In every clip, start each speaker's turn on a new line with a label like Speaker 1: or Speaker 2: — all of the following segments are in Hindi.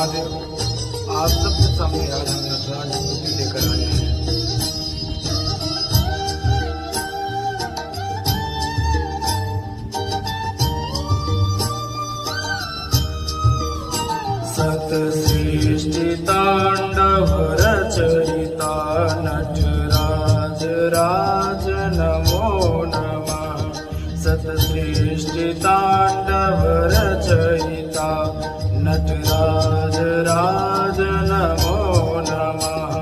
Speaker 1: महादेव। आप सबके सामने आज हम नटराज मूर्ति लेकर आए हैं। सत सृष्टि तांडव रचयिता नटराज राज नमो नमः। सत सृष्टि तांडव रचयिता नटराज राज नमो नमः।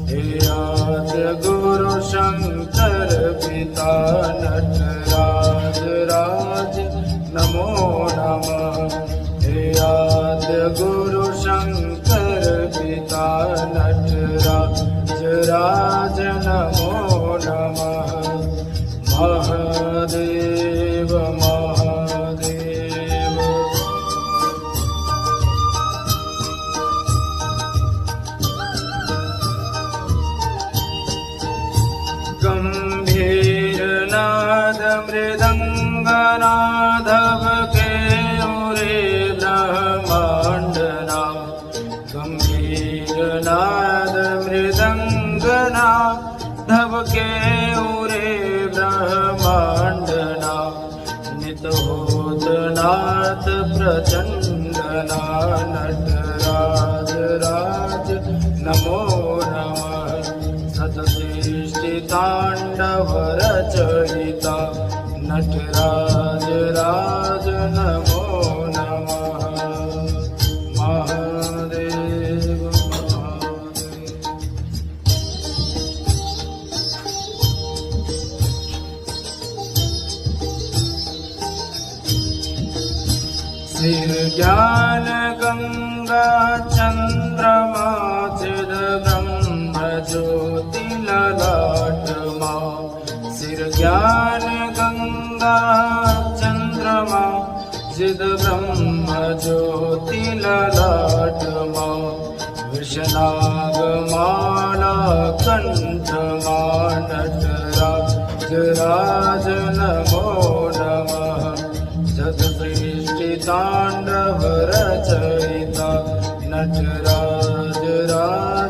Speaker 1: हे आद्य गुरु शंकर पिता नटराज राज नमो नमः। हे आद्य गुरु शंकर पिता नटराज राज नमो नमः। महादेव महादेव। गंभीर नाद मृदंगनाधव के ब्रह्मांडना। गंभीर नाद मृदंगना धबके उरे ब्रह्मांडना। नित होत नाथ प्रचंडना नटराज राज नमो नमः। सतसृष्टि तांडव रचयिता नटराज राज नमो नमः। महादेव महादेव। सिर ज्ञान गंगा चंद्रमा चिद ब्रह्म ज्योति ललाटमा। सिर ज्ञान गंगा चंद्रमा चिद ब्रह्म ज्योति ललाटमा। विषनागमाला कंठमा नटराज राज नमो नमः। सतसृष्टि तांडव रचयिता नटराज राज